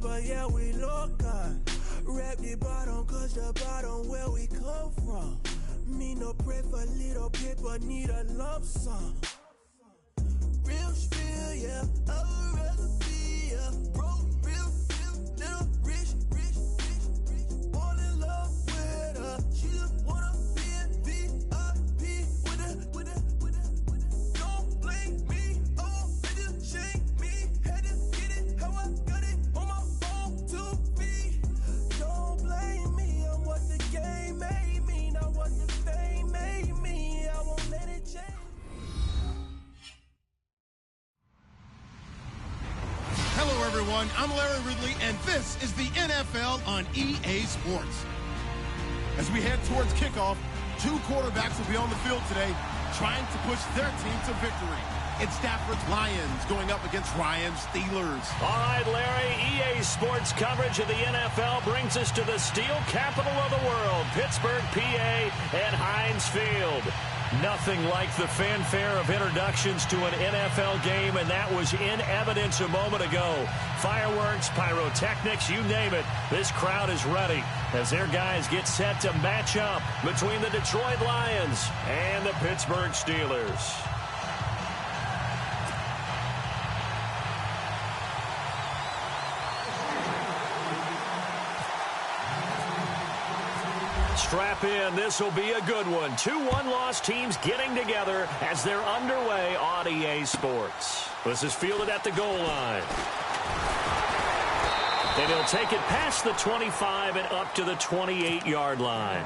but yeah, we look good. Rap the bottom, cause the bottom where we come from. Me no pray for little paper, need a lump sum. Real spill, yeah, I would rather be, yeah. Broke, real, little rich, fall in love with her. She just wanna be in VIP with her. Don't blame me, oh, they just shame me. Had to get it, how I got it on my own 2 feet. Don't blame me, I'm what the game made me, not what the fame made me. I won't let it change. Hello, everyone. I'm Larry Ridley, and this is the NFL on EA Sports. As we head towards kickoff, 2 quarterbacks will be on the field today trying to push their team to victory. It's Stafford's Lions going up against Ryan's Steelers. All right, Larry, EA Sports coverage of the NFL brings us to the steel capital of the world, Pittsburgh, PA, and Heinz Field. Nothing like the fanfare of introductions to an NFL game, and that was in evidence a moment ago. Fireworks, pyrotechnics, you name it. This crowd is ready as their guys get set to match up between the Detroit Lions and the Pittsburgh Steelers. Strap in. This will be a good one. 2 one-loss teams getting together as they're underway on EA Sports. This is fielded at the goal line. And he'll take it past the 25 and up to the 28-yard line.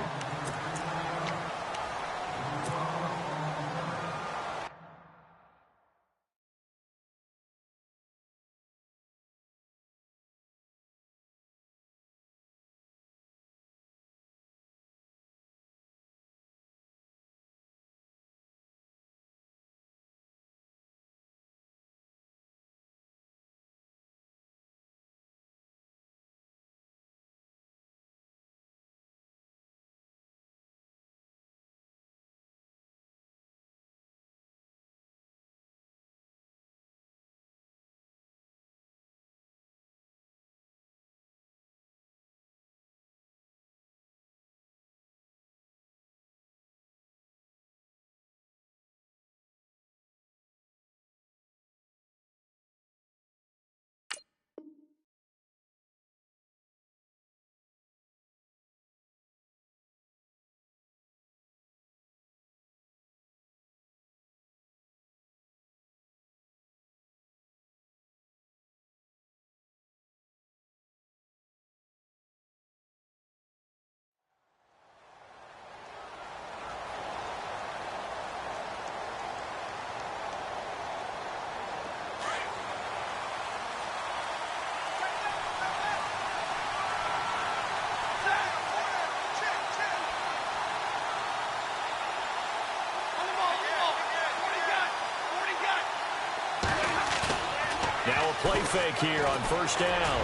Now a play fake here on first down.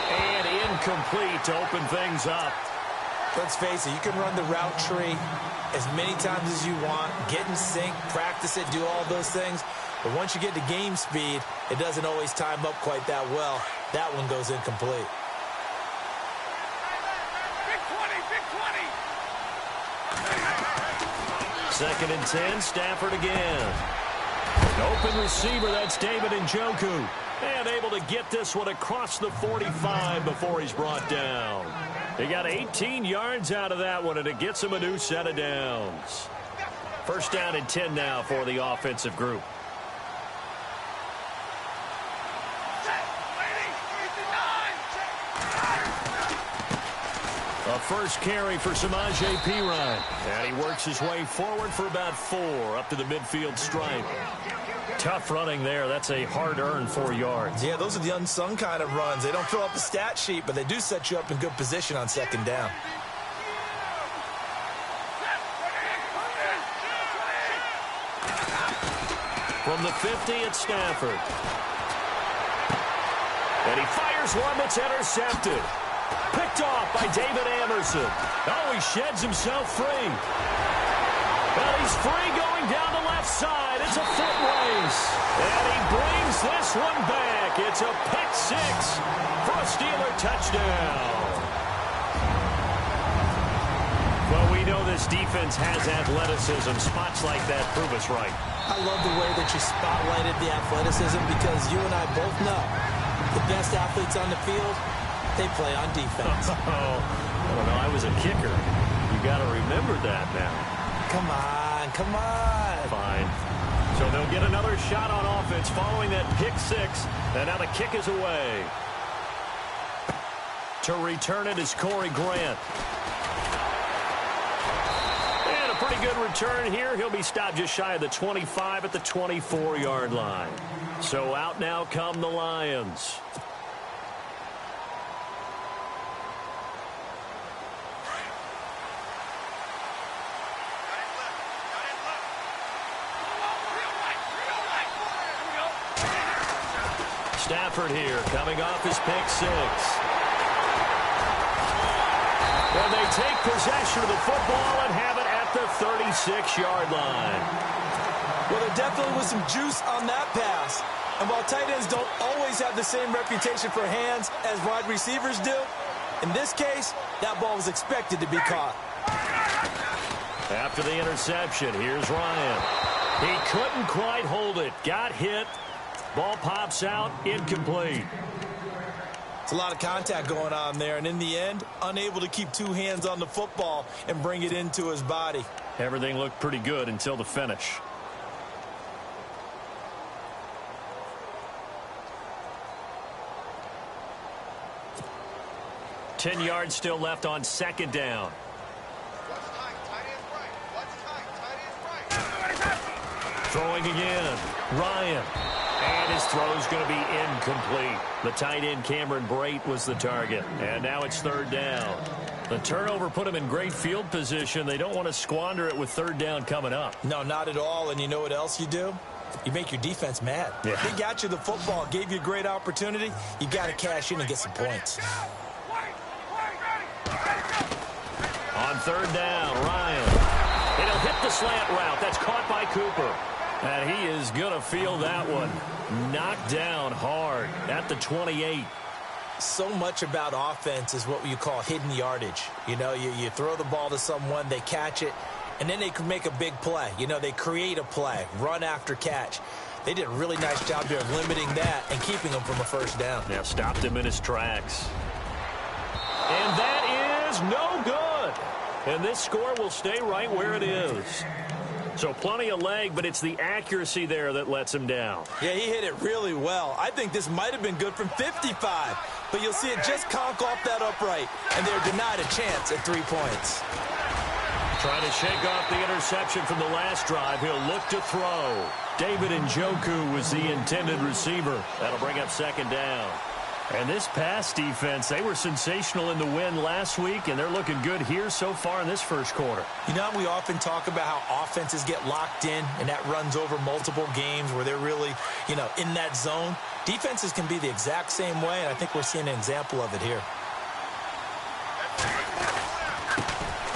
And incomplete to open things up. Let's face it, you can run the route tree as many times as you want, get in sync, practice it, do all those things. But once you get to game speed, it doesn't always time up quite that well. That one goes incomplete. Second and 10, Stafford again. Open receiver, that's David Njoku. And able to get this one across the 45 before he's brought down. He got 18 yards out of that one, and it gets him a new set of downs. First down and 10 now for the offensive group. A first carry for Samaje Perine. And he works his way forward for about 4 up to the midfield stripe. Tough running there. That's a hard-earned 4 yards. Yeah, those are the unsung kind of runs. They don't fill up the stat sheet, but they do set you up in good position on second down. From the 50, it's Stafford. And he fires one that's intercepted. Picked off by David Anderson. Oh, he sheds himself free. And he's free going down the left side. It's a foot race. And he brings this one back. It's a pick six for a Steeler touchdown. Well, we know this defense has athleticism. Spots like that prove us right. I love the way that you spotlighted the athleticism because you and I both know the best athletes on the field, they play on defense. Oh, I don't know. I was a kicker. You got to remember that now. Come on, come on. Fine. So they'll get another shot on offense following that pick six. And now the kick is away. To return it is Corey Grant. And a pretty good return here. He'll be stopped just shy of the 25 at the 24-yard line. So out now come the Lions. Stafford here, coming off his pick six. And they take possession of the football and have it at the 36-yard line. Well, there definitely was some juice on that pass. And while tight ends don't always have the same reputation for hands as wide receivers do, in this case, that ball was expected to be caught. After the interception, here's Ryan. He couldn't quite hold it. Got hit. Ball pops out, incomplete. It's a lot of contact going on there, and in the end, unable to keep two hands on the football and bring it into his body. Everything looked pretty good until the finish. Ten yards still left on second down. Throwing again. Ryan. And his throw's going to be incomplete. The tight end Cameron Brate was the target. And now it's third down. The turnover put him in great field position. They don't want to squander it with third down coming up. No, not at all. And you know what else you do? You make your defense mad. Yeah. They got you the football, gave you a great opportunity. You got to cash in and get some points. On third down, Ryan. And he'll hit the slant route. That's caught by Cooper. And he is going to feel that one. Knocked down hard at the 28. So much about offense is what you call hidden yardage. You know, you throw the ball to someone, they catch it, and then they can make a big play. You know, they create a play, run after catch. They did a really nice job here of limiting that and keeping him from a first down. Now stopped him in his tracks. And that is no good. And this score will stay right where it is. So plenty of leg, but it's the accuracy there that lets him down. Yeah, he hit it really well. I think this might have been good from 55. But you'll see it just conk off that upright. And they're denied a chance at 3 points. Trying to shake off the interception from the last drive. He'll look to throw. David Njoku was the intended receiver. That'll bring up second down. And this pass defense, they were sensational in the win last week, and they're looking good here so far in this first quarter. You know, we often talk about how offenses get locked in, and that runs over multiple games where they're really, you know, in that zone. Defenses can be the exact same way, and I think we're seeing an example of it here.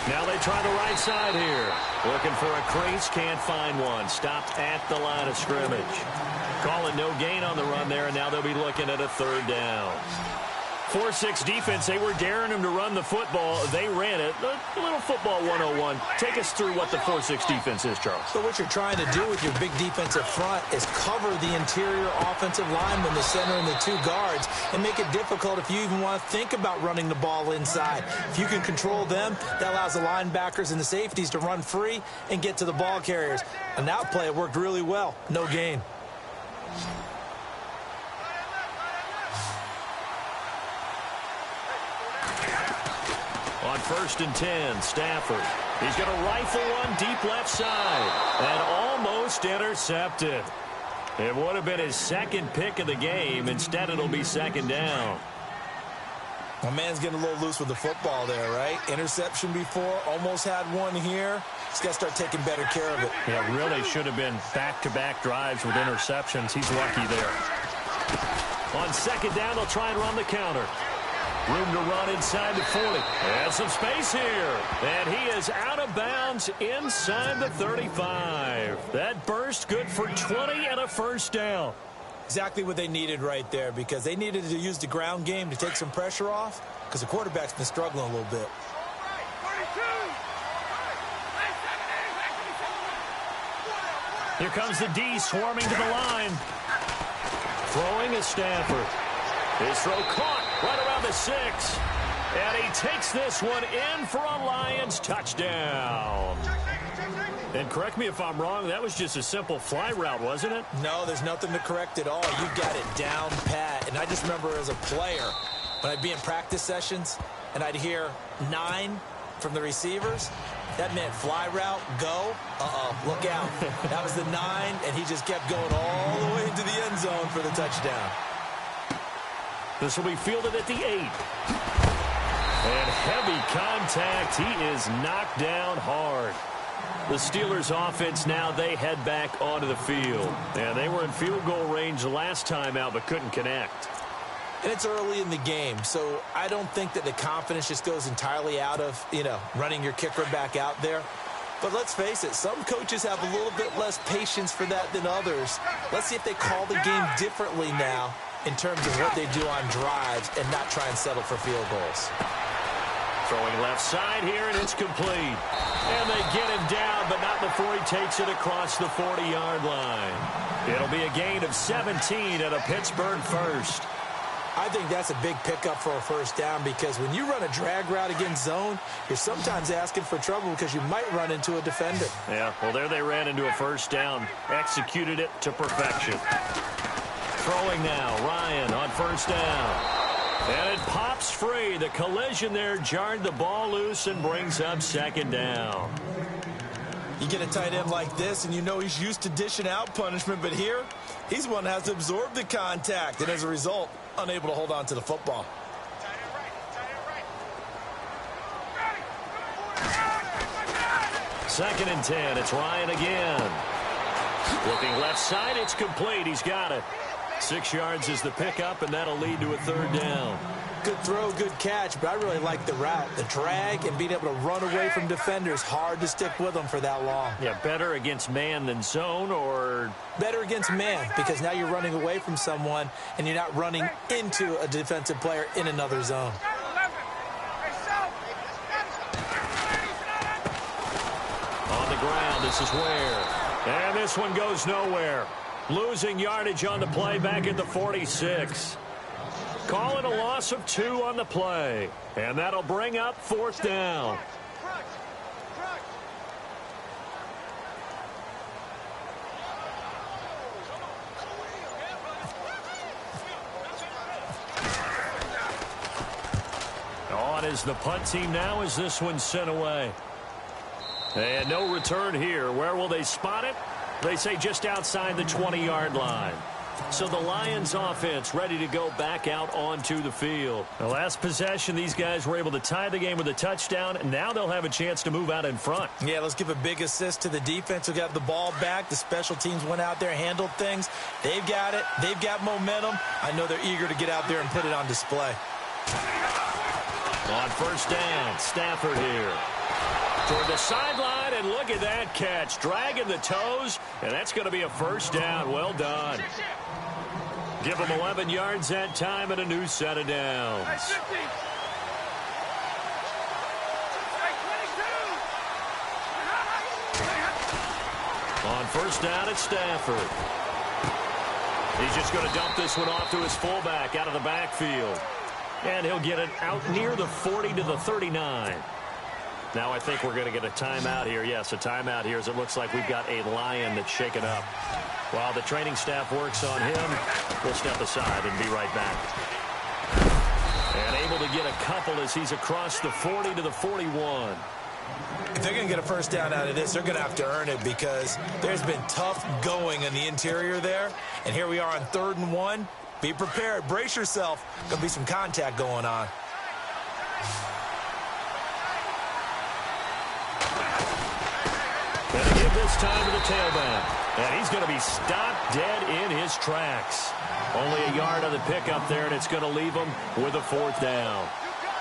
Now they try the right side here. Looking for a crease, can't find one. Stopped at the line of scrimmage. Calling no gain on the run there, and now they'll be looking at a third down. 4-6 defense, they were daring him to run the football. They ran it. A little football 101. Take us through what the 4-6 defense is, Charles. So what you're trying to do with your big defensive front is cover the interior offensive lineman, the center, and the two guards, and make it difficult if you even want to think about running the ball inside. If you can control them, that allows the linebackers and the safeties to run free and get to the ball carriers. And that play worked really well. No gain. On 1st and 10, Stafford. He's going to rifle one deep left side. And almost intercepted. It would have been his second pick of the game. Instead, it'll be second down. My man's getting a little loose with the football there, right? Interception before, almost had one here. He's got to start taking better care of it. Yeah, really should have been back-to-back drives with interceptions. He's lucky there. On second down, they'll try and run the counter. Room to run inside the 40. And some space here. And he is out of bounds inside the 35. That burst good for 20 and a first down. Exactly what they needed right there, because they needed to use the ground game to take some pressure off, because the quarterback's been struggling a little bit. Here comes the D swarming to the line. Throwing is Stafford. His throw caught right around the 6. And he takes this one in for a Lions touchdown. And correct me if I'm wrong, that was just a simple fly route, wasn't it? No, there's nothing to correct at all. You got it down pat. And I just remember as a player, when I'd be in practice sessions and I'd hear 9 from the receivers, that meant fly route, go, look out. That was the 9, and he just kept going all the way into the end zone for the touchdown. This will be fielded at the 8. And heavy contact. He is knocked down hard. The Steelers offense now, they head back onto the field. And they were in field goal range the last time out, but couldn't connect. And it's early in the game, so I don't think that the confidence just goes entirely out of, running your kicker back out there. But let's face it, some coaches have a little bit less patience for that than others. Let's see if they call the game differently now in terms of what they do on drives and not try and settle for field goals. Throwing left side here, and it's complete. And they get him down, but not before he takes it across the 40-yard line. It'll be a gain of 17 at a Pittsburgh first. I think that's a big pickup for a first down, because when you run a drag route against zone, you're sometimes asking for trouble because you might run into a defender. Yeah, well, there they ran into a first down. Executed it to perfection. Throwing now, Ryan on first down. And it pops free. The collision there jarred the ball loose and brings up second down. You get a tight end like this, and you know he's used to dishing out punishment, but here, he's one that has to absorb the contact, and as a result, unable to hold on to the football. Second and 10. It's Ryan again. Looking left side. It's complete. He's got it. 6 yards is the pickup, and that'll lead to a third down. Good throw, good catch, but I really like the route. The drag and being able to run away from defenders, hard to stick with them for that long. Yeah, better against man than zone, or? Better against man, because now you're running away from someone, and you're not running into a defensive player in another zone. On the ground, this is Ware. And this one goes nowhere. Losing yardage on the play back at the 46. Call it a loss of 2 on the play. And that'll bring up fourth down. On is the punt team now as this one's sent away. And no return here. Where will they spot it? They say just outside the 20-yard line. So the Lions offense ready to go back out onto the field. The last possession, these guys were able to tie the game with a touchdown, and now they'll have a chance to move out in front. Yeah, let's give a big assist to the defense who got the ball back. The special teams went out there, handled things. They've got it. They've got momentum. I know they're eager to get out there and put it on display. On first down, Stafford here. Toward the sideline, and look at that catch. Dragging the toes, and that's going to be a first down. Well done. Give them 11 yards that time and a new set of downs. On first down, it's Stafford. He's just going to dump this one off to his fullback out of the backfield. And he'll get it out near the 40 to the 39. Now I think we're going to get a timeout here. Yes, a timeout here as it looks like we've got a Lion that's shaken up. While the training staff works on him, we'll step aside and be right back. And able to get a couple as he's across the 40 to the 41. If they're going to get a first down out of this, they're going to have to earn it, because there's been tough going in the interior there. And here we are on 3rd and 1. Be prepared. Brace yourself. Going to be some contact going on. Gonna give this time to the tailback. And he's going to be stopped dead in his tracks. Only a yard on the pickup there, and it's going to leave him with a 4th down.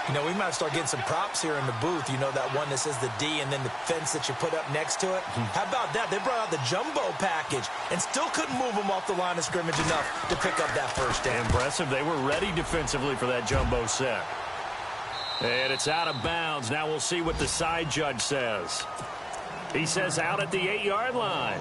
You know, we might start getting some props here in the booth. You know, that one that says the D and then the fence that you put up next to it? How about that? They brought out the jumbo package and still couldn't move them off the line of scrimmage enough to pick up that 1st down. Impressive. They were ready defensively for that jumbo set. And it's out of bounds. Now we'll see what the side judge says. He says out at the 8-yard line.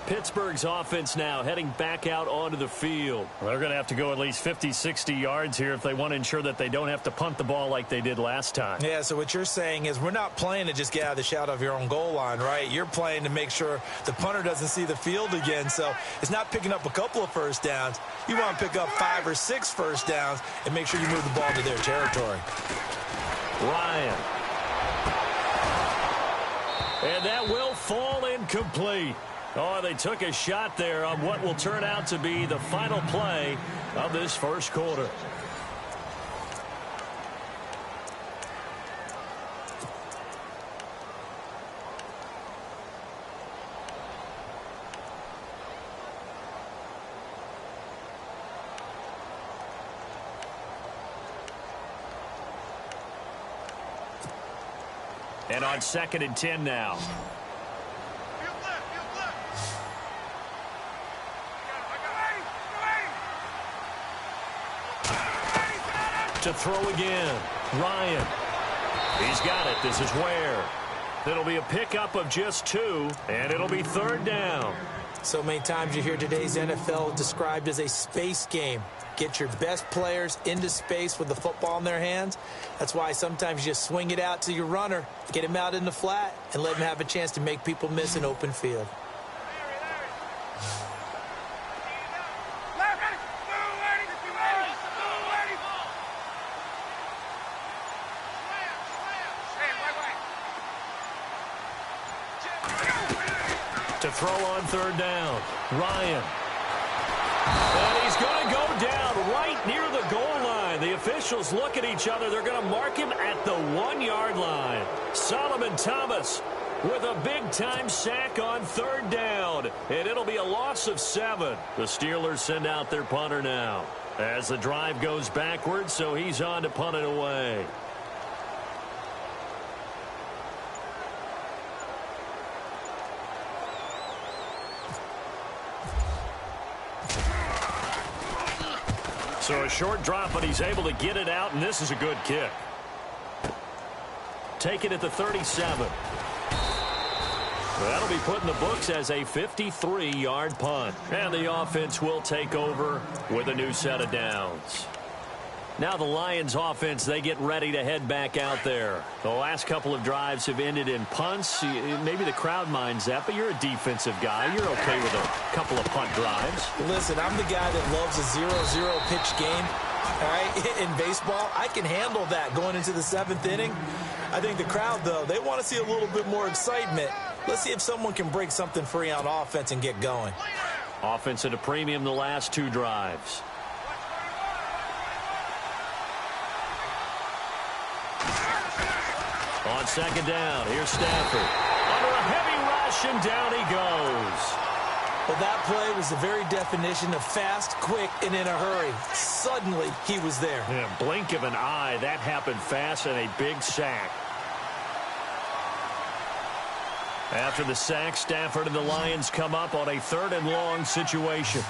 Pittsburgh's offense now heading back out onto the field. Well, they're going to have to go at least 50, 60 yards here if they want to ensure that they don't have to punt the ball like they did last time. Yeah, so what you're saying is we're not playing to just get out of the shadow of your own goal line, right? You're playing to make sure the punter doesn't see the field again. So it's not picking up a couple of 1st downs. You want to pick up 5 or 6 1st downs and make sure you move the ball to their territory. Ryan. And that will fall incomplete. Oh, they took a shot there on what will turn out to be the final play of this 1st quarter. And on 2nd and 10 now. To throw again. Ryan. He's got it. This is where. It'll be a pickup of just 2, and it'll be 3rd down. So many times you hear today's NFL described as a space game. Get your best players into space with the football in their hands. That's why sometimes you just swing it out to your runner, get him out in the flat, and let him have a chance to make people miss an open field. To throw on 3rd down. Ryan. And he's going to go down right near the goal line. The officials look at each other. They're going to mark him at the 1-yard line. Solomon Thomas with a big-time sack on 3rd down. And it'll be a loss of 7. The Steelers send out their punter now as the drive goes backwards, so he's on to punt it away. So a short drop, but he's able to get it out, and this is a good kick. Take it at the 37. That'll be put in the books as a 53-yard punt. And the offense will take over with a new set of downs. Now the Lions offense, they get ready to head back out there. The last couple of drives have ended in punts. Maybe the crowd minds that, but you're a defensive guy. You're okay with a couple of punt drives. Listen, I'm the guy that loves a 0-0 pitch game. All right, in baseball, I can handle that going into the 7th inning. I think the crowd, though, they want to see a little bit more excitement. Let's see if someone can break something free on offense and get going. Offense at a premium the last 2 drives. On 2nd down, here's Stafford. Under a heavy rush, and down he goes. Well, that play was the very definition of fast, quick, and in a hurry. Suddenly, he was there. Yeah, blink of an eye, that happened fast, and a big sack. After the sack, Stafford and the Lions come up on a 3rd and long situation.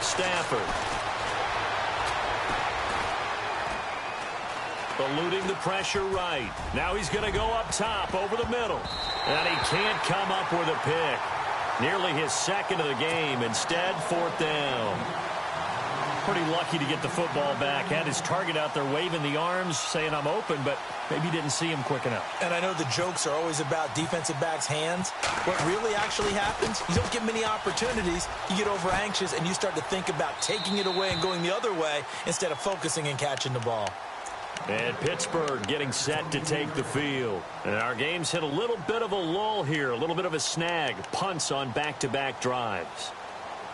Stafford. Eluding the pressure right. Now he's going to go up top over the middle. And he can't come up with a pick. Nearly his 2nd of the game. Instead, 4th down. Pretty lucky to get the football back. Had his target out there waving the arms, saying I'm open, but maybe didn't see him quick enough. And I know the jokes are always about defensive backs' hands. What really actually happens, you don't get many opportunities. You get over anxious, and you start to think about taking it away and going the other way instead of focusing and catching the ball. And Pittsburgh getting set to take the field. And our game's hit a little bit of a lull here, a little bit of a snag. Punts on back-to-back drives.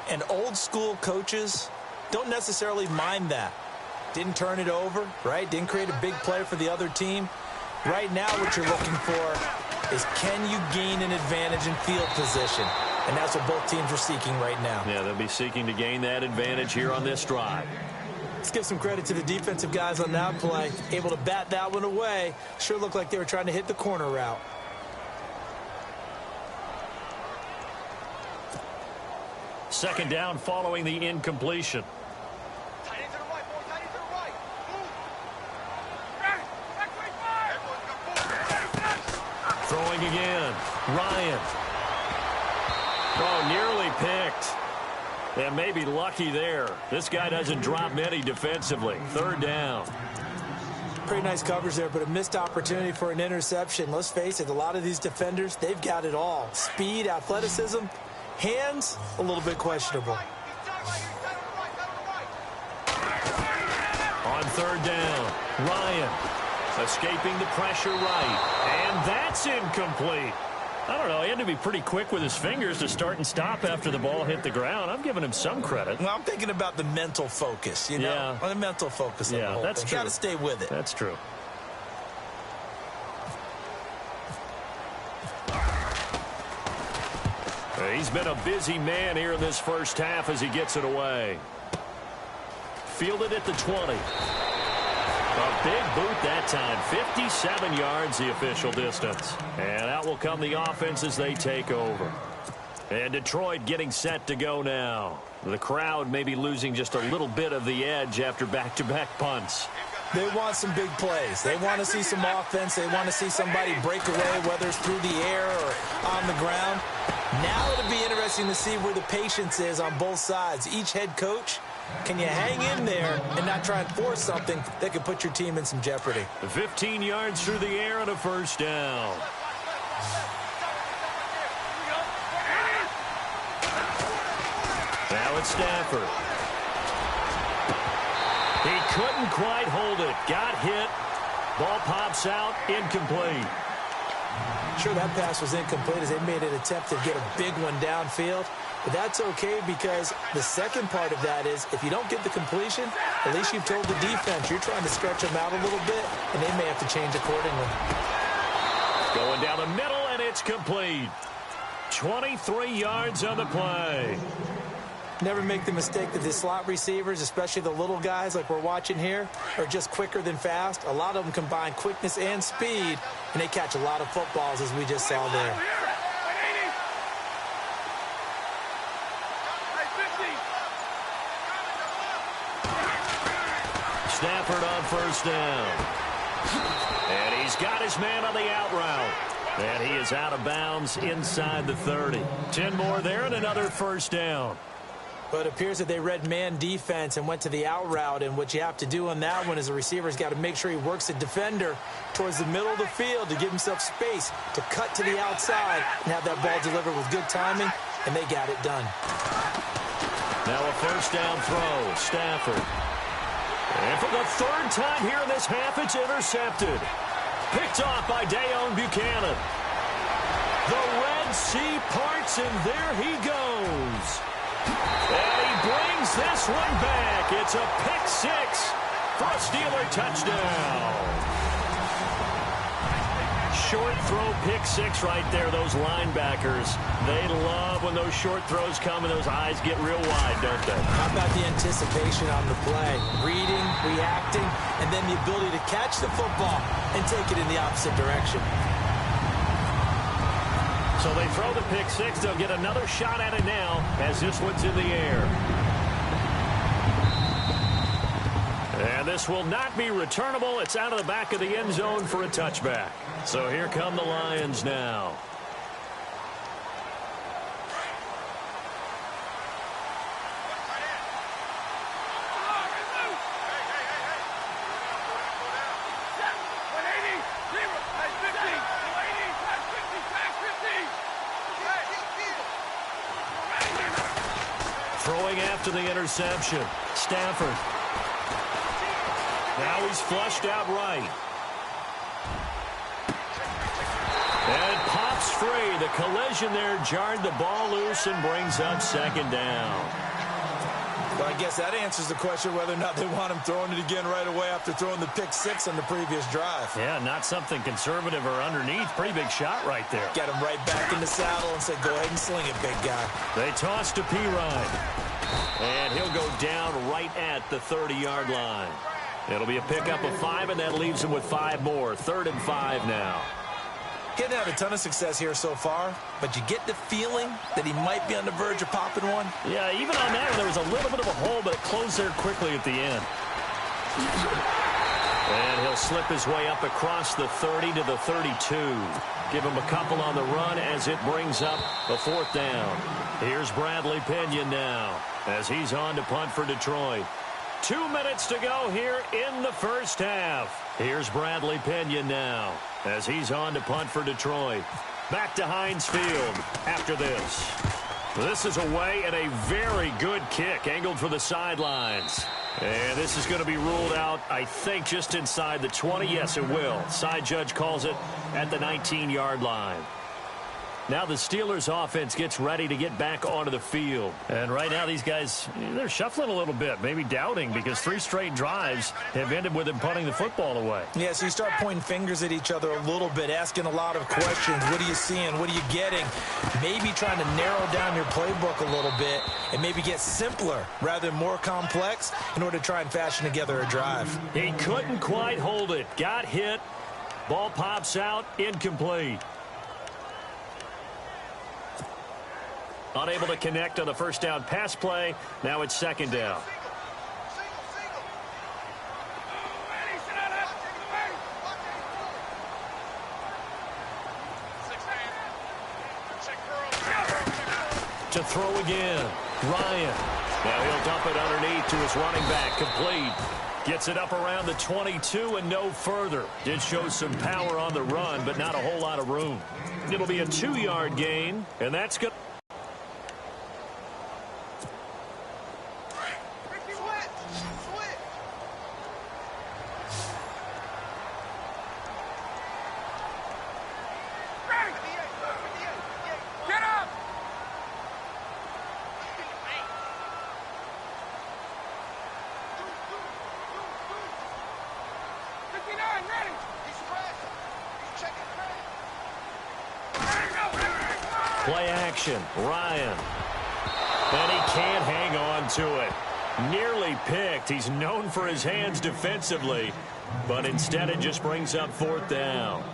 And old-school coaches don't necessarily mind that. Didn't turn it over, right? Didn't create a big play for the other team. Right now what you're looking for is, can you gain an advantage in field position? And that's what both teams are seeking right now. Yeah, they'll be seeking to gain that advantage here on this drive. Let's give some credit to the defensive guys on that play. Able to bat that one away. Sure looked like they were trying to hit the corner route. Second down following the incompletion. Throwing again. Ryan. Oh, nearly picked. And maybe lucky there. This guy doesn't drop many defensively. Third down. Pretty nice coverage there, but a missed opportunity for an interception. Let's face it, a lot of these defenders, they've got it all. Speed, athleticism, hands, a little bit questionable. On third down, Ryan escaping the pressure right. And that's incomplete. I don't know, he had to be pretty quick with his fingers to start and stop after the ball hit the ground. I'm giving him some credit. Well, I'm thinking about the mental focus, you know? Yeah. On the mental focus of the whole that's thing. true. Got to stay with it. That's true. He's been a busy man here in this first half as he gets it away. Fielded at the 20. A big boot that time. 57 yards the official distance. And out will come the offense as they take over. And Detroit getting set to go now. The crowd may be losing just a little bit of the edge after back-to-back punts. They want some big plays. They want to see some offense. They want to see somebody break away, whether it's through the air or on the ground. Now it'll be interesting to see where the patience is on both sides. Each head coach, can you hang in there and not try and force something that could put your team in some jeopardy? 15 yards through the air and a first down. Now it's Stafford. He couldn't quite hold it. Got hit. Ball pops out. Incomplete. Sure, that pass was incomplete as they made an attempt to get a big one downfield. But that's okay because the second part of that is if you don't get the completion, at least you've told the defense you're trying to stretch them out a little bit, and they may have to change accordingly. Going down the middle, and it's complete. 23 yards on the play. Never make the mistake that the slot receivers, especially the little guys like we're watching here, are just quicker than fast. A lot of them combine quickness and speed, and they catch a lot of footballs, as we just saw there. Stafford on first down. And he's got his man on the out route. And he is out of bounds inside the 30. 10 more there and another first down. But it appears that they read man defense and went to the out route. And what you have to do on that one is the receiver's got to make sure he works the defender towards the middle of the field to give himself space to cut to the outside and have that ball delivered with good timing, and they got it done. Now a first down throw. Stafford. And for the third time here in this half, it's intercepted. Picked off by Dayon Buchanan. The Red Sea parts, and there he goes. And he brings this one back. It's a pick six for a Steeler touchdown. Short throw pick six right there. Those linebackers, they love when those short throws come and those eyes get real wide, don't they? How about the anticipation on the play? Reading, reacting, and then the ability to catch the football and take it in the opposite direction. So they throw the pick six. They'll get another shot at it now as this one's in the air. And this will not be returnable. It's out of the back of the end zone for a touchback. So here come the Lions now. Throwing after the interception. Stafford. Now he's flushed out right. And it pops free. The collision there jarred the ball loose and brings up second down. Well, I guess that answers the question whether or not they want him throwing it again right away after throwing the pick six on the previous drive. Yeah, not something conservative or underneath. Pretty big shot right there. Get him right back in the saddle and say, go ahead and sling it, big guy. They toss to Pirine. And he'll go down right at the 30-yard line. It'll be a pickup of 5, and that leaves him with 5 more. 3rd and 5 now. Getting out a ton of success here so far, but you get the feeling that he might be on the verge of popping one. Yeah, even on that one, there was a little bit of a hole, but it closed there quickly at the end. And he'll slip his way up across the 30 to the 32. Give him a couple on the run as it brings up a 4th down. Here's Bradley Pinion now as he's on to punt for Detroit. 2 minutes to go here in the first half. Here's Bradley Pinion now as he's on to punt for Detroit. Back to Heinz Field after this. This is away and a very good kick angled for the sidelines. And this is going to be ruled out, I think, just inside the 20. Yes, it will. Side judge calls it at the 19-yard line. Now the Steelers offense gets ready to get back onto the field. And right now these guys, they're shuffling a little bit, maybe doubting, because 3 straight drives have ended with them punting the football away. Yeah, so you start pointing fingers at each other a little bit, asking a lot of questions. What are you seeing? What are you getting? Maybe trying to narrow down your playbook a little bit and maybe get simpler rather than more complex in order to try and fashion together a drive. He couldn't quite hold it. Got hit. Ball pops out. Incomplete. Unable to connect on the first down pass play. Now it's 2nd down. To throw again. Ryan. Now he'll dump it underneath to his running back. Complete. Gets it up around the 22 and no further. Did show some power on the run, but not a whole lot of room. It'll be a 2-yard gain, and that's good. Play action, Ryan. And he can't hang on to it. Nearly picked. He's known for his hands defensively, but instead it just brings up 4th down.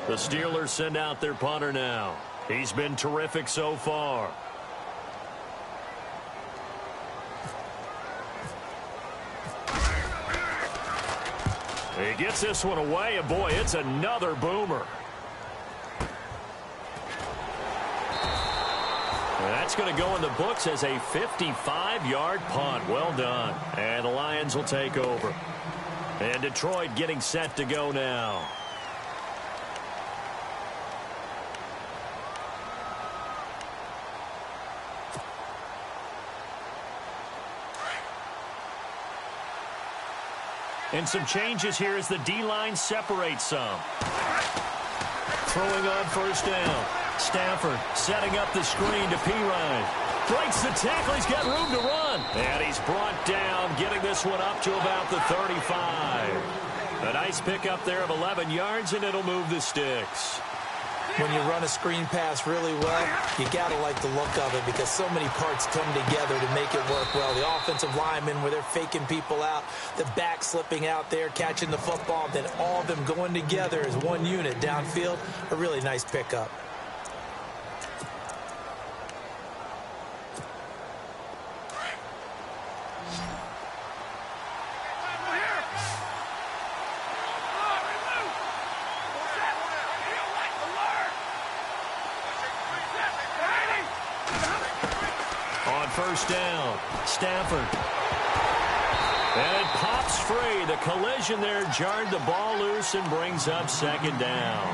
The Steelers send out their punter now. He's been terrific so far. He gets this one away, and boy, it's another boomer. That's going to go in the books as a 55-yard punt. Well done. And the Lions will take over. And Detroit getting set to go now. And some changes here as the D-line separates some. Throwing on 1st down. Stafford setting up the screen to Pirine. Breaks the tackle. He's got room to run. And he's brought down, getting this one up to about the 35. A nice pickup there of 11 yards, and it'll move the sticks. When you run a screen pass really well, you got to like the look of it because so many parts come together to make it work well. The offensive linemen, where they're faking people out, the back slipping out there, catching the football, then all of them going together as one unit downfield. A really nice pickup. On 1st down, Stafford. And it pops free. The collision there jarred the ball loose and brings up 2nd down.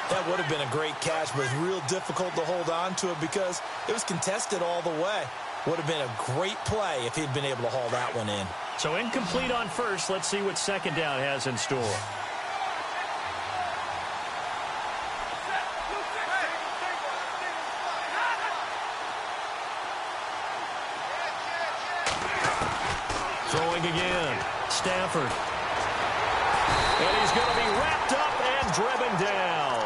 That would have been a great catch, but it's real difficult to hold on to it because it was contested all the way. Would have been a great play if he'd been able to haul that one in. So incomplete on 1st. Let's see what 2nd down has in store. Throwing again. Stafford. And he's going to be wrapped up and driven down.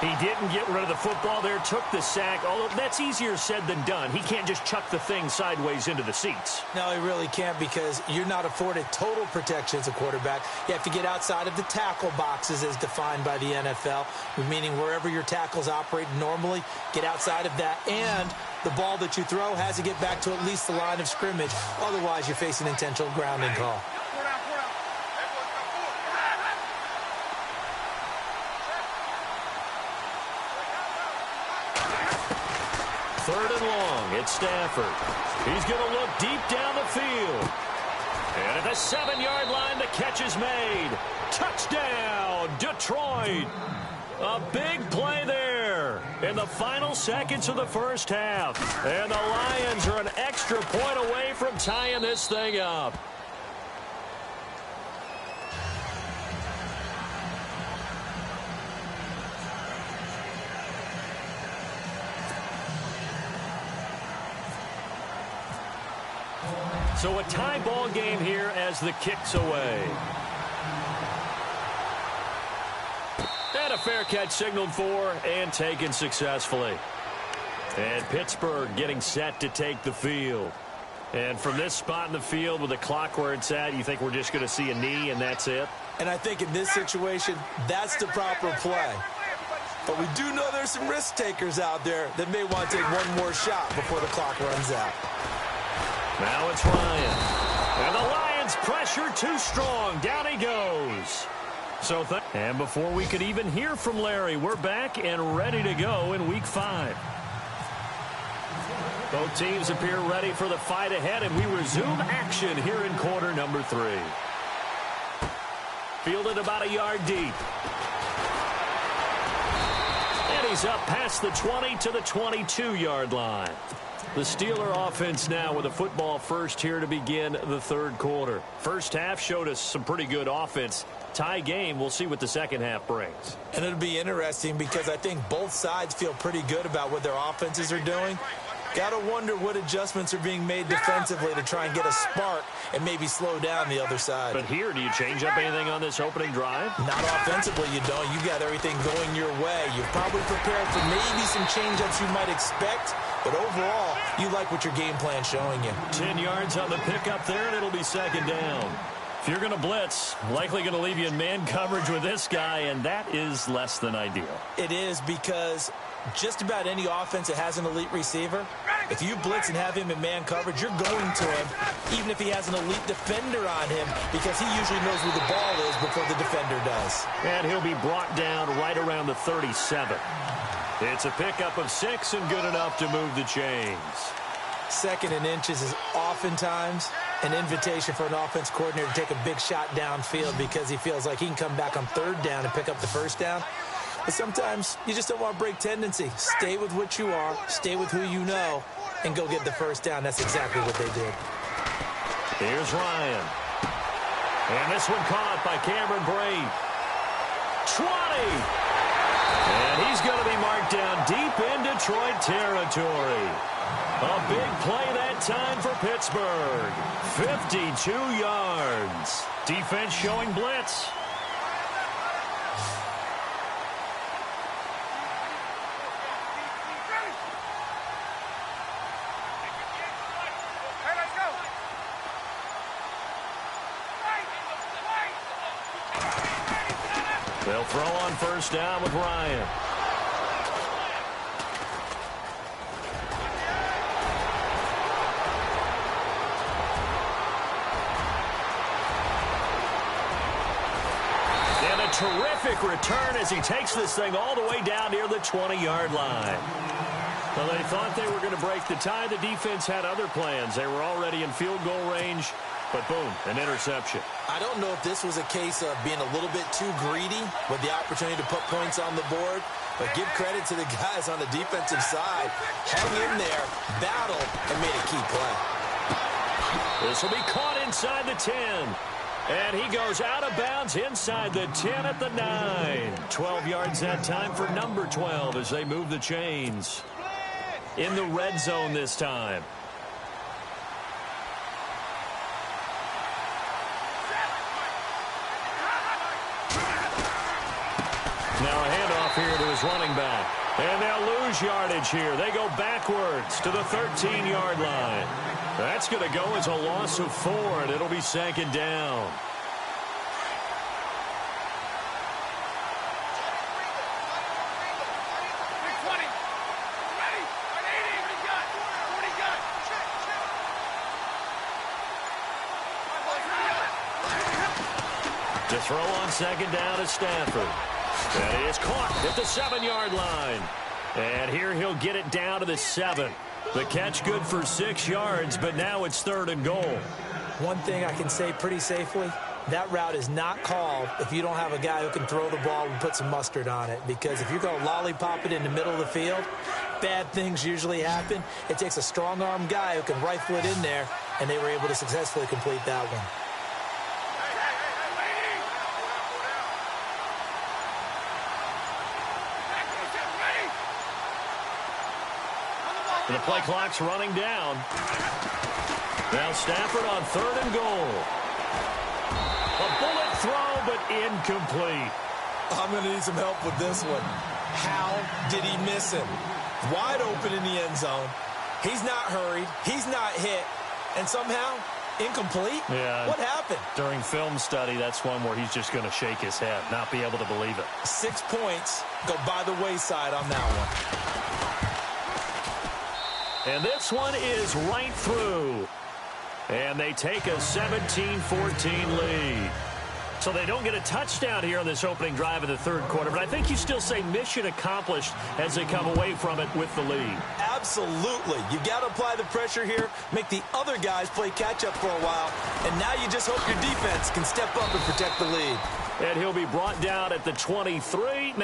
He didn't get rid of the football there, took the sack, although that's easier said than done. He can't just chuck the thing sideways into the seats. No, he really can't, because you're not afforded total protection as a quarterback. You have to get outside of the tackle boxes as defined by the NFL, meaning wherever your tackles operate normally, get outside of that. And the ball that you throw has to get back to at least the line of scrimmage. Otherwise, you're facing intentional grounding call. Third and long, it's Stafford. He's going to look deep down the field. And at the 7-yard line, the catch is made. Touchdown, Detroit. A big play there in the final seconds of the first half. And the Lions are an extra point away from tying this thing up. So a tie ball game here as the kick's away. And a fair catch signaled for and taken successfully. And Pittsburgh getting set to take the field. And from this spot in the field with the clock where it's at, you think we're just going to see a knee and that's it? And I think in this situation, that's the proper play. But we do know there's some risk takers out there that may want to take one more shot before the clock runs out. Now it's Ryan. And the Lions pressure too strong. Down he goes. And before we could even hear from Larry, we're back and ready to go in Week 5. Both teams appear ready for the fight ahead, and we resume action here in quarter number 3. Fielded about a yard deep. And he's up past the 20 to the 22-yard line. The Steeler offense now with a football first here to begin the third quarter. First half showed us some pretty good offense. Tie game, we'll see what the second half brings. And it'll be interesting because I think both sides feel pretty good about what their offenses are doing. Got to wonder what adjustments are being made defensively to try and get a spark and maybe slow down the other side. But here, do you change up anything on this opening drive? Not offensively, you don't. You got everything going your way. You're probably prepared for maybe some change-ups you might expect, but overall, you like what your game plan's showing you. 10 yards on the pickup there, and it'll be second down. If you're going to blitz, likely going to leave you in man coverage with this guy, and that is less than ideal. It is, because just about any offense that has an elite receiver, if you blitz and have him in man coverage, you're going to him, even if he has an elite defender on him, because he usually knows where the ball is before the defender does. And he'll be brought down right around the 37. It's a pickup of 6 and good enough to move the chains. Second and inches is oftentimes an invitation for an offense coordinator to take a big shot downfield because he feels like he can come back on third down and pick up the first down. But sometimes you just don't want to break tendency. Stay with what you are, stay with who you know, and go get the first down. That's exactly what they did. Here's Ryan. And this one caught by Cameron Brate. 20! And he's going to be marked down deep in Detroit territory. A big play that time for Pittsburgh. 52 yards. Defense showing blitz. They'll throw on first down with Ryan. And a terrific return as he takes this thing all the way down near the 20-yard line. Well, they thought they were going to break the tie. The defense had other plans. They were already in field goal range. But boom, an interception. I don't know if this was a case of being a little bit too greedy with the opportunity to put points on the board, but give credit to the guys on the defensive side. Hung in there, battled, and made a key play. This will be caught inside the 10. And he goes out of bounds inside the 10 at the 9. 12 yards that time for number 12 as they move the chains. In the red zone this time. his running back. And they'll lose yardage here. They go backwards to the 13-yard line. That's going to go as a loss of 4, and it'll be 2nd down. To throw on 2nd down is Stafford. That is caught at the 7-yard line. And here he'll get it down to the 7. The catch good for 6 yards, but now it's 3rd and goal. One thing I can say pretty safely, that route is not called if you don't have a guy who can throw the ball and put some mustard on it. Because if you're going to lollipop it in the middle of the field, bad things usually happen. It takes a strong-arm guy who can rifle it in there, and they were able to successfully complete that one. And the play clock's running down. Now Stafford on 3rd and goal. A bullet throw, but incomplete. I'm going to need some help with this one. How did he miss him? Wide open in the end zone. He's not hurried. He's not hit. And somehow, incomplete? Yeah. What happened? During film study, that's one where he's just going to shake his head, not be able to believe it. 6 points go by the wayside on that one. And this one is right through. And they take a 17-14 lead. So they don't get a touchdown here on this opening drive of the 3rd quarter. But I think you still say mission accomplished as they come away from it with the lead. Absolutely. You got to apply the pressure here, make the other guys play catch-up for a while. And now you just hope your defense can step up and protect the lead. And he'll be brought down at the 23.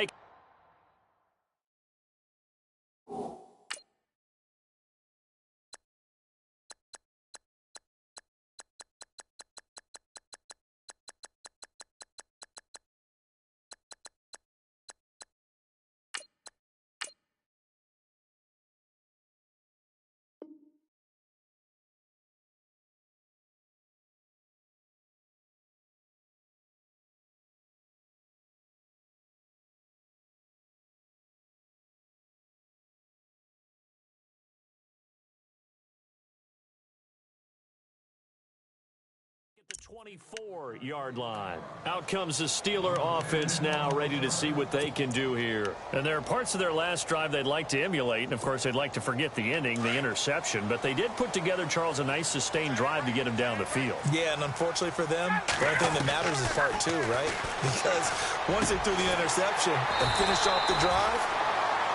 The 24-yard line. Out comes the Steeler offense now, ready to see what they can do here. And there are parts of their last drive they'd like to emulate, and of course they'd like to forget the ending, the interception, but they did put together, Charles, a nice sustained drive to get him down the field. Yeah, and unfortunately for them, the only thing that matters is part 2, right? Because once they threw the interception and finished off the drive,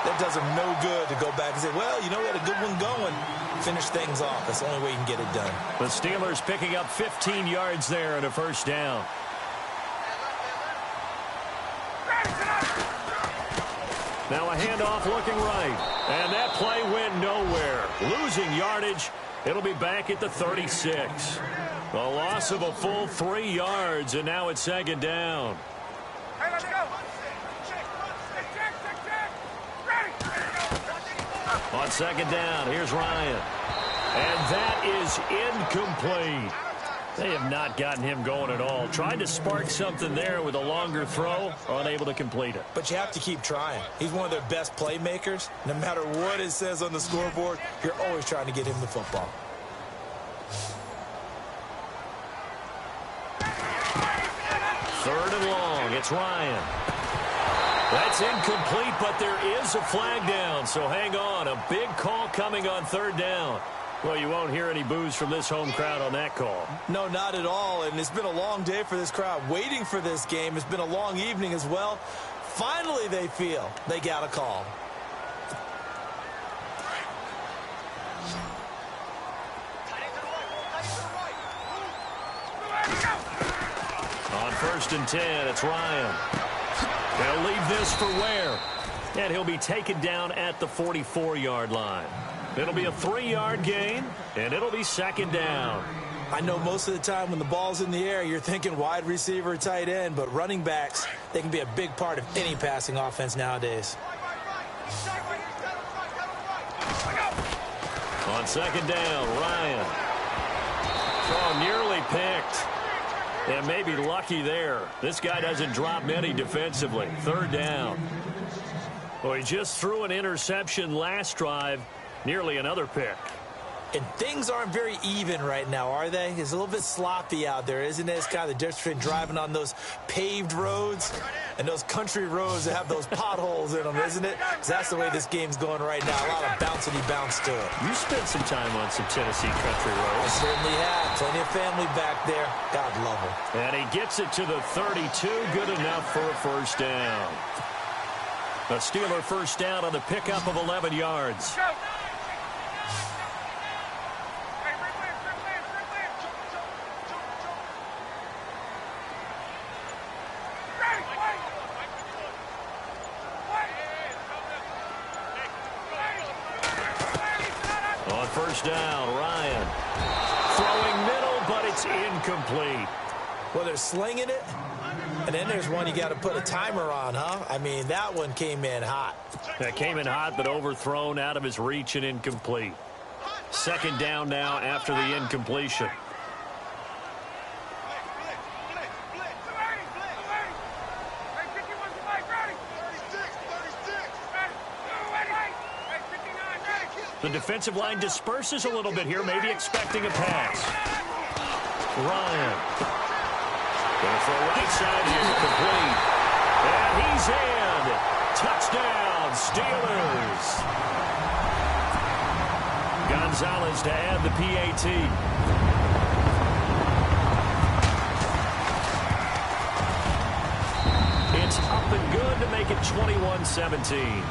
that does them no good to go back and say, well, you know, we had a good one going. Finish things off. That's the only way you can get it done. The Steelers picking up 15 yards there and a 1st down. Now a handoff looking right. And that play went nowhere. Losing yardage. It'll be back at the 36. A loss of a full 3 yards, and now it's 2nd down. Hey, let's go. On 2nd down, here's Ryan. And that is incomplete. They have not gotten him going at all. Tried to spark something there with a longer throw, unable to complete it. But you have to keep trying. He's one of their best playmakers. No matter what it says on the scoreboard, you're always trying to get him the football. Third and long, it's Ryan. That's incomplete, but there is a flag down, so hang on. A big call coming on 3rd down. Well, you won't hear any boos from this home crowd on that call. No, not at all, and it's been a long day for this crowd. Waiting for this game. It's been a long evening as well. Finally, they feel they got a call. On 1st and 10, it's Ryan. They'll leave this for Ware. And he'll be taken down at the 44-yard line. It'll be a 3-yard gain, and it'll be 2nd down. I know most of the time when the ball's in the air, you're thinking wide receiver, tight end, but running backs, they can be a big part of any passing offense nowadays. On 2nd down, Ryan. Oh, nearly picked. And maybe lucky there. This guy doesn't drop many defensively. 3rd down. Well, he just threw an interception last drive, nearly another pick. And things aren't very even right now, are they? It's a little bit sloppy out there, isn't it? It's kind of the difference between driving on those paved roads and those country roads that have those potholes in them, isn't it? Because that's the way this game's going right now. A lot of bouncy bounce to it. You spent some time on some Tennessee country roads. I certainly have. Plenty of family back there. God love them. And he gets it to the 32. Good enough for a first down. A Steeler first down on the pickup of 11 yards. On first down, Ryan. Throwing middle, but it's incomplete. Well, they're slinging it, and then there's one you got to put a timer on, huh? I mean, that one came in hot. That came in hot, but overthrown, out of his reach and incomplete. Second down now after the incompletion. The defensive line disperses a little bit here, maybe expecting a pass. Ryan. Going to throw right side here, complete. And he's in. Touchdown, Steelers. Gonzalez to add the PAT. It's up and good to make it 21-17.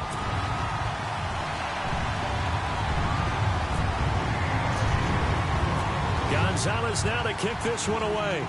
Gonzalez now to kick this one away.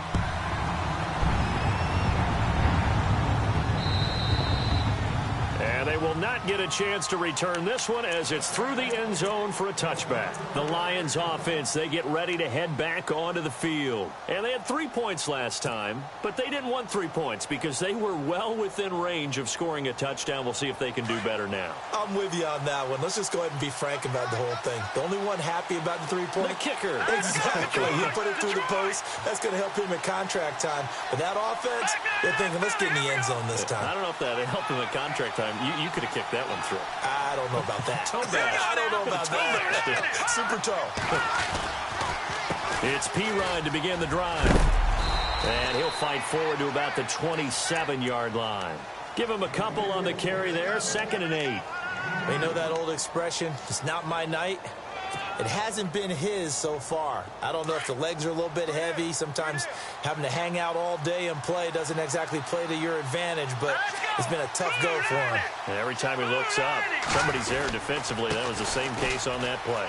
And they will not get a chance to return this one as it's through the end zone for a touchback. The Lions offense, they get ready to head back onto the field. And they had 3 points last time, but they didn't want 3 points because they were well within range of scoring a touchdown. We'll see if they can do better now. I'm with you on that one. Let's just go ahead and be frank about the whole thing. The only one happy about the 3-point? The kicker. Exactly. He put it through the post. That's going to help him in contract time. But that offense, they're thinking, let's get in the end zone this time. I don't know if that helped him in contract time. You could have kicked that one through. I don't know about that. Toe bash. I don't know about that. Super toe. It's P-Ryan to begin the drive. And he'll fight forward to about the 27-yard line. Give him a couple on the carry there. 2nd and 8. You know that old expression, it's not my night? It hasn't been his so far. I don't know if the legs are a little bit heavy. Sometimes having to hang out all day and play doesn't exactly play to your advantage, but it's been a tough go for him. And every time he looks up, somebody's there defensively. That was the same case on that play.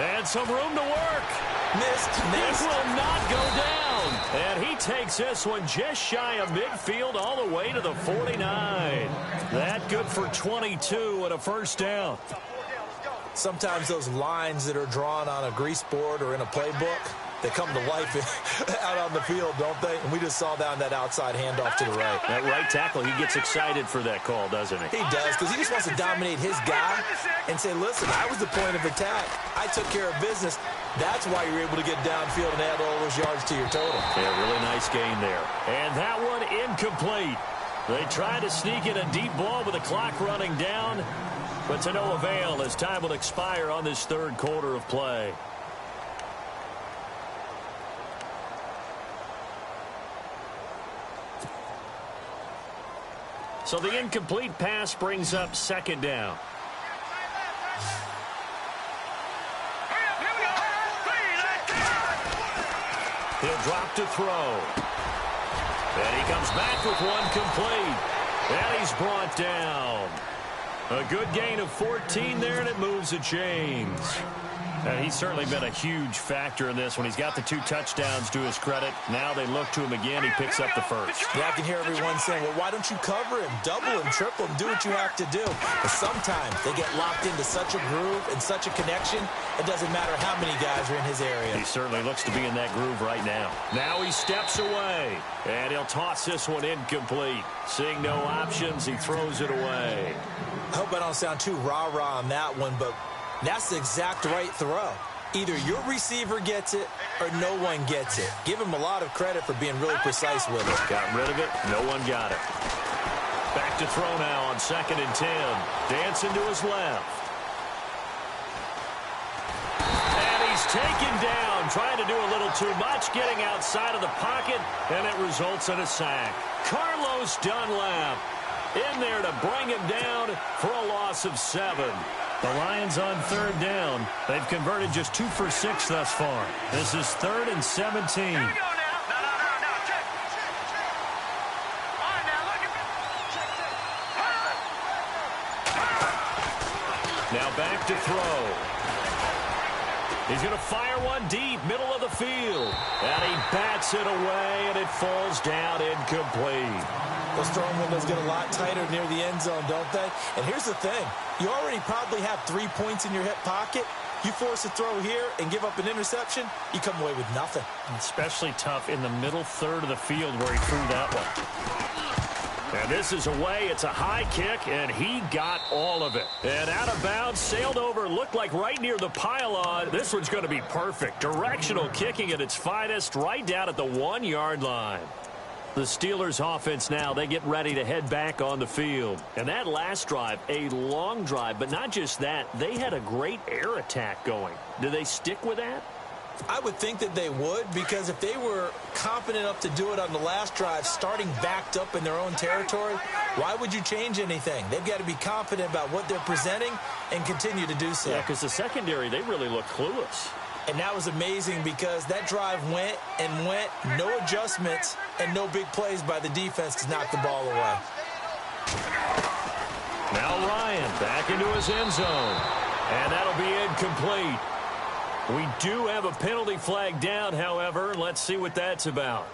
And some room to work. Missed. It will not go down. And he takes this one just shy of midfield all the way to the 49. That good for 22 and a first down. Sometimes those lines that are drawn on a grease board or in a playbook, they come to life out on the field, don't they? And we just saw down that outside handoff to the right. That right tackle, he gets excited for that call, doesn't he? He does, because he just wants to dominate his guy and say, listen, I was the point of attack. I took care of business. That's why you're able to get downfield and add all those yards to your total. Yeah, really nice gain there. And that one incomplete. They try to sneak in a deep ball with the clock running down, but to no avail as time will expire on this third quarter of play. So the incomplete pass brings up 2nd down. He'll drop to throw. And he comes back with one complete. And he's brought down. A good gain of 14 there, and it moves the chains. And he's certainly been a huge factor in this one. He's got the 2 touchdowns to his credit. Now they look to him again. He picks up the first. Yeah, I can hear everyone saying, well, why don't you cover him, double him, triple him, do what you have to do. But sometimes they get locked into such a groove and such a connection, it doesn't matter how many guys are in his area. He certainly looks to be in that groove right now. Now he steps away, and he'll toss this one incomplete. Seeing no options, he throws it away. I hope I don't sound too rah-rah on that one, but that's the exact right throw. Either your receiver gets it or no one gets it. Give him a lot of credit for being really precise with it. Got rid of it. No one got it. Back back to throw now on 2nd and 10. Dancing to his left. And he's taken down, trying to do a little too much, getting outside of the pocket, and it results in a sack. Carlos Dunlap in there to bring him down for a loss of 7. The Lions on 3rd down. They've converted just 2 for 6 thus far. This is 3rd and 17. Now back to throw. He's going to fire one deep, middle of the field. And he bats it away, and it falls down incomplete. Those throwing windows get a lot tighter near the end zone, don't they? And here's the thing. You already probably have 3 points in your hip pocket. You force a throw here and give up an interception, you come away with nothing. Especially tough in the middle third of the field where he threw that one. And this is away. It's a high kick, and he got all of it. And out of bounds, sailed over, looked like right near the pylon. This one's going to be perfect. Directional kicking at its finest, right down at the 1-yard line. The Steelers offense now, they get ready to head back on the field. And that last drive, a long drive, but not just that, they had a great air attack going. Do they stick with that? I would think that they would, because if they were confident enough to do it on the last drive, starting backed up in their own territory, why would you change anything? They've got to be confident about what they're presenting and continue to do so. Yeah, because the secondary, they really looked clueless. And that was amazing because that drive went and went, no adjustments, and no big plays by the defense to knock the ball away. Now Ryan back into his end zone. And that'll be incomplete. We do have a penalty flag down, however. Let's see what that's about.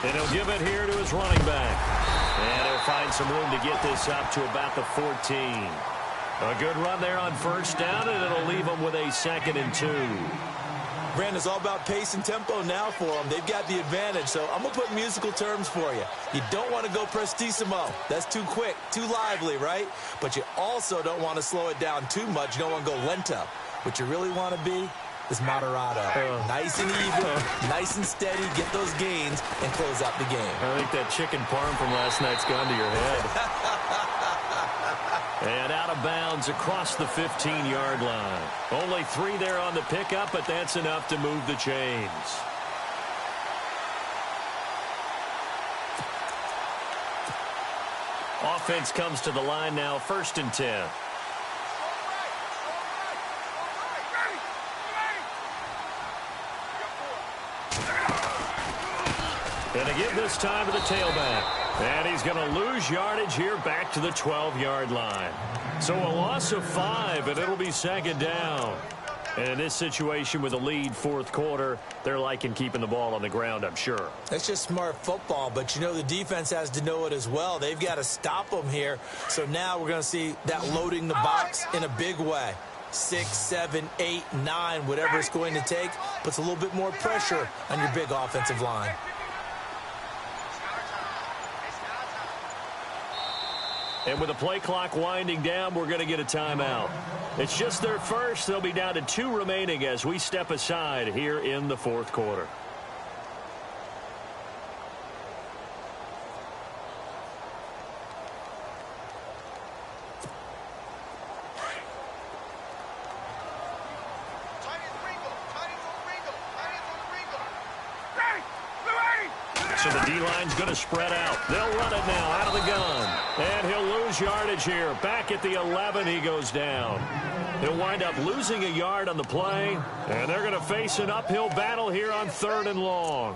And he'll give it here to his running back. And he'll find some room to get this up to about the 14. A good run there on 1st down, and it'll leave him with a 2nd and 2. Brandon, it's all about pace and tempo now for them. They've got the advantage, so I'm going to put musical terms for you. You don't want to go prestissimo. That's too quick, too lively, right? But you also don't want to slow it down too much. You don't want to go lento. What you really want to be is moderato. Nice and even, nice and steady, get those gains, and close out the game. I think that chicken parm from last night's gone to your head. And out of bounds across the 15-yard line. Only 3 there on the pickup, but that's enough to move the chains. Offense comes to the line now, 1st and 10. And to give this time to the tailback. And he's going to lose yardage here back to the 12-yard line. So a loss of 5, and it'll be 2nd down. And in this situation with a lead 4th quarter, they're liking keeping the ball on the ground, I'm sure. That's just smart football, but you know the defense has to know it as well. They've got to stop them here. So now we're going to see that loading the box in a big way. 6, 7, 8, 9, whatever it's going to take, puts a little bit more pressure on your big offensive line. And with the play clock winding down, we're going to get a timeout. It's just their first. They'll be down to 2 remaining as we step aside here in the 4th quarter. So the D-line's going to spread out. They'll run it now out of the gun. And he'll lose yardage here. Back at the 11, he goes down. He'll wind up losing a yard on the play. And they're going to face an uphill battle here on 3rd and long.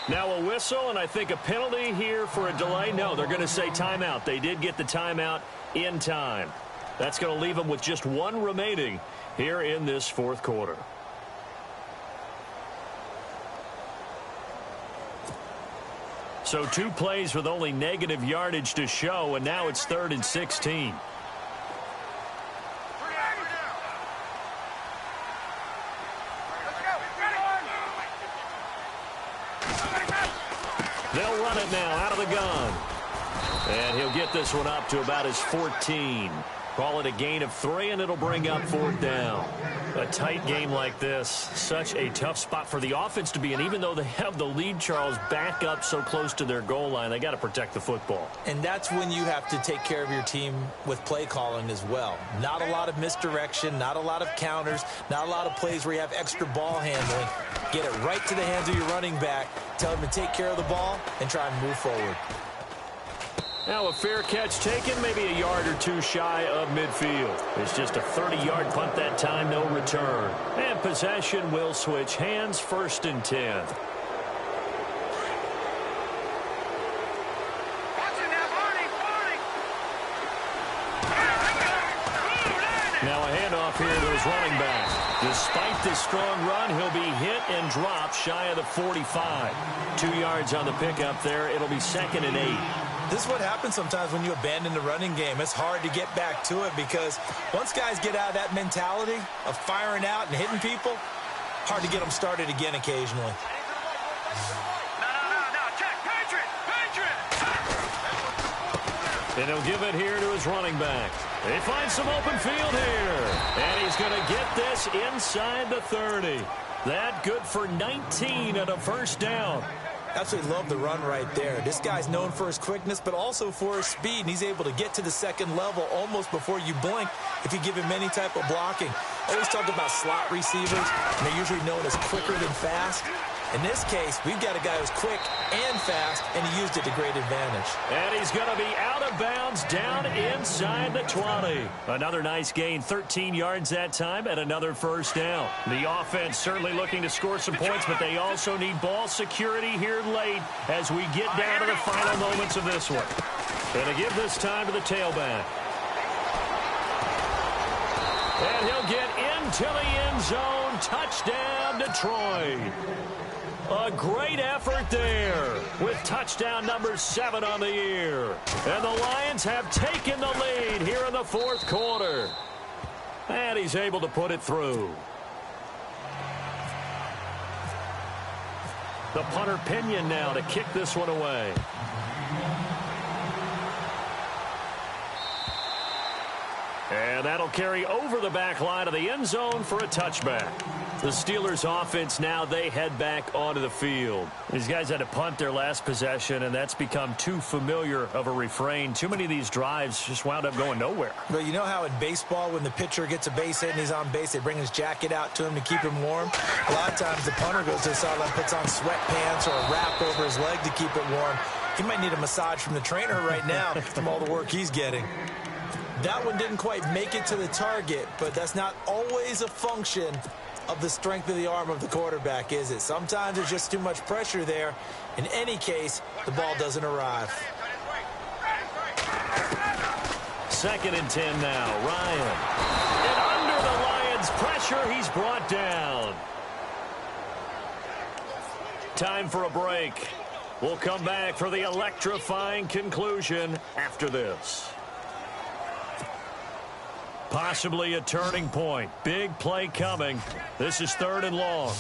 Now a whistle, and I think a penalty here for a delay. No, they're going to say timeout. They did get the timeout in time. That's going to leave them with just one remaining here in this fourth quarter. So 2 plays with only negative yardage to show, and now it's 3rd and 16. They'll run it now out of the gun. And he'll get this one up to about his 14. Call it a gain of 3, and it'll bring up 4th down. A tight game like this, such a tough spot for the offense to be in. Even though they have the lead, Charles, back up so close to their goal line, they got to protect the football. And that's when you have to take care of your team with play calling as well. Not a lot of misdirection, not a lot of counters, not a lot of plays where you have extra ball handling. Get it right to the hands of your running back, tell him to take care of the ball, and try and move forward. Now a fair catch taken, maybe a yard or 2 shy of midfield. It's just a 30-yard punt that time, no return. And possession will switch hands, 1st and 10. Now a handoff here to his running back. Despite this strong run, he'll be hit and dropped shy of the 45. 2 yards on the pickup there. It'll be 2nd and 8. This is what happens sometimes when you abandon the running game. It's hard to get back to it because once guys get out of that mentality of firing out and hitting people, hard to get them started again occasionally. And he'll give it here to his running back. They find some open field here. And he's going to get this inside the 30. That good for 19 and a 1st down. Absolutely love the run right there. This guy's known for his quickness, but also for his speed, and he's able to get to the 2nd level almost before you blink if you give him any type of blocking. Always talk about slot receivers, and they're usually known as quicker than fast. In this case, we've got a guy who's quick and fast, and he used it to great advantage. And he's going to be out of bounds down inside the 20. Another nice gain, 13 yards that time, and another 1st down. The offense certainly looking to score some points, but they also need ball security here late as we get down to the final moments of this one. Going to give this time to the tailback. And he'll get into the end zone. Touchdown, Detroit. A great effort there with touchdown number 7 on the year. And the Lions have taken the lead here in the 4th quarter. And he's able to put it through. The punter Pinion now to kick this one away. And that'll carry over the back line of the end zone for a touchback. The Steelers offense now, they head back onto the field. These guys had to punt their last possession, and that's become too familiar of a refrain. Too many of these drives just wound up going nowhere. Well, you know how in baseball when the pitcher gets a base hit and he's on base, they bring his jacket out to him to keep him warm? A lot of times the punter goes to the sideline, puts on sweatpants or a wrap over his leg to keep it warm. He might need a massage from the trainer right now from all the work he's getting. That one didn't quite make it to the target, but that's not always a function of the strength of the arm of the quarterback, is it? Sometimes there's just too much pressure there. In any case, the ball doesn't arrive. 2nd and 10 now. Ryan. And under the Lions' pressure, he's brought down. Time for a break. We'll come back for the electrifying conclusion after this. Possibly a turning point. Big play coming. This is 3rd and long.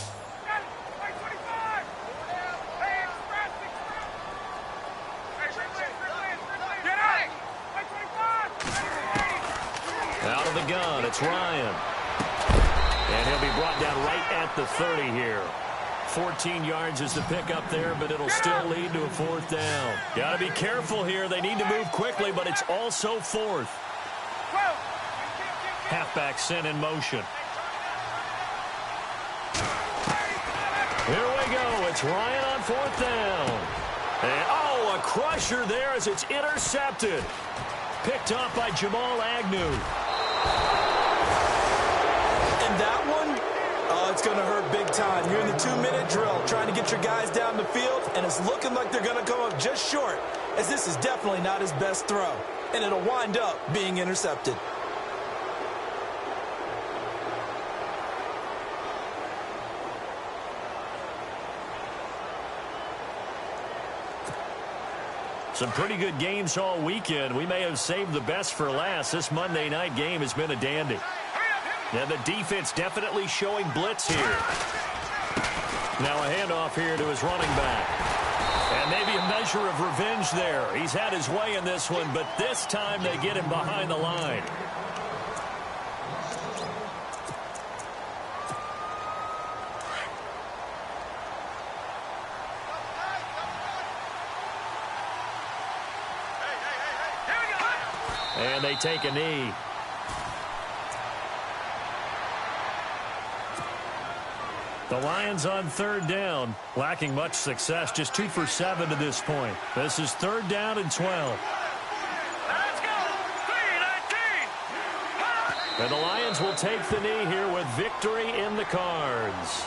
Out of the gun, it's Ryan. And he'll be brought down right at the 30 here. 14 yards is the pickup there, but it'll still lead to a 4th down. Got to be careful here. They need to move quickly, but it's also 4th. Halfback sent in motion. Here we go. It's Ryan on 4th down. And, oh, a crusher there as it's intercepted. Picked off by Jamal Agnew. And that one, Oh, it's going to hurt big time. You're in the 2-minute drill trying to get your guys down the field, and it's looking like they're going to come up just short, as this is definitely not his best throw, and it'll wind up being intercepted. Some pretty good games all weekend. We may have saved the best for last. This Monday night game has been a dandy. And the defense definitely showing blitz here. Now a handoff here to his running back. And maybe a measure of revenge there. He's had his way in this one, but this time they get him behind the line. And they take a knee. The Lions on third down, lacking much success, just 2 for 7 to this point. This is 3rd down and 12. Let's go! 3-19! And the Lions will take the knee here with victory in the cards.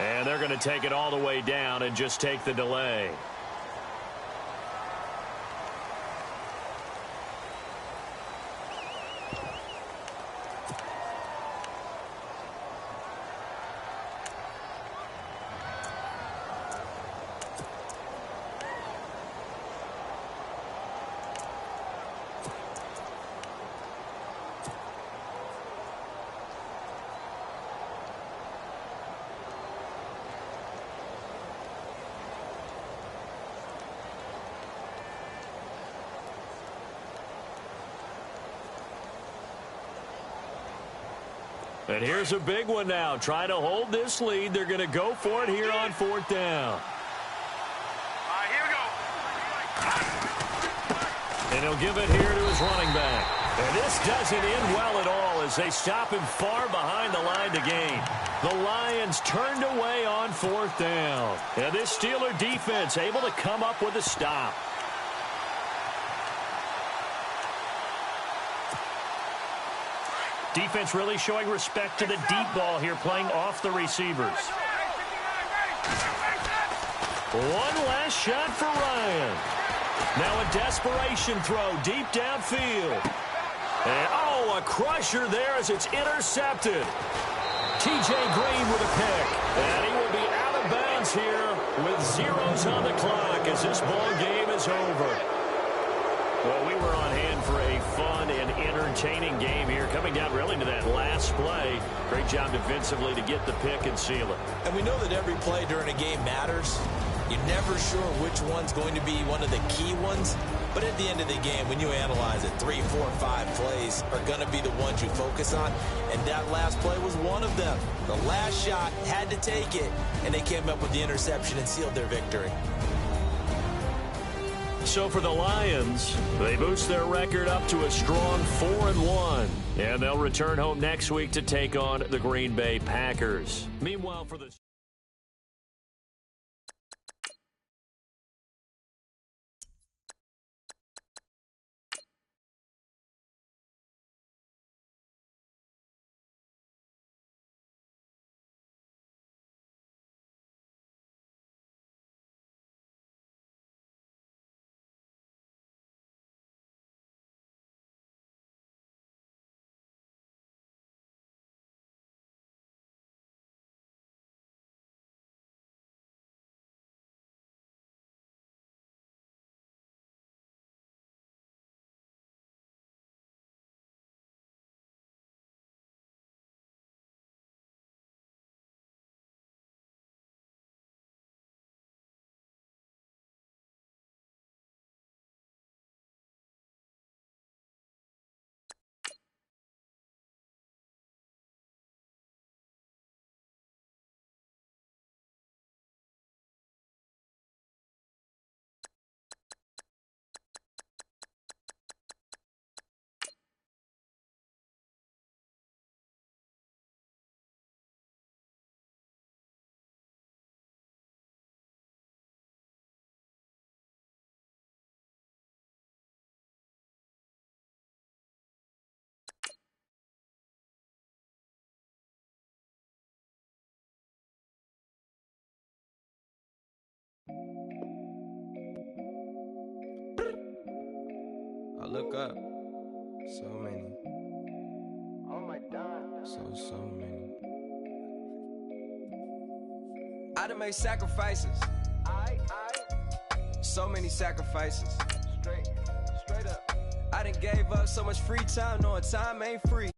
And they're going to take it all the way down and just take the delay. And here's a big one now. Trying to hold this lead. They're going to go for it here on 4th down. All right, here we go. And he'll give it here to his running back. And this doesn't end well at all as they stop him far behind the line to gain. The Lions turned away on 4th down. And this Steeler defense able to come up with a stop. Defense really showing respect to the deep ball here, playing off the receivers. One last shot for Ryan. Now a desperation throw deep downfield. And, oh, a crusher there as it's intercepted. T.J. Green with a pick. And he will be out of bounds here with zeros on the clock as this ball game is over. Well, we were on hand for a fun and entertaining game here, coming down really to that last play. Great job defensively to get the pick and seal it. And we know that every play during a game matters. You're never sure which one's going to be one of the key ones. But at the end of the game, when you analyze it, 3, 4, 5 plays are going to be the ones you focus on. And that last play was one of them. The last shot had to take it, and they came up with the interception and sealed their victory. So for the Lions, they boost their record up to a strong 4-1. And they'll return home next week to take on the Green Bay Packers. Meanwhile, for the look up. So many. Oh my God. So many. I done made sacrifices. So many sacrifices. Straight up. I done gave up so much free time, knowing time ain't free.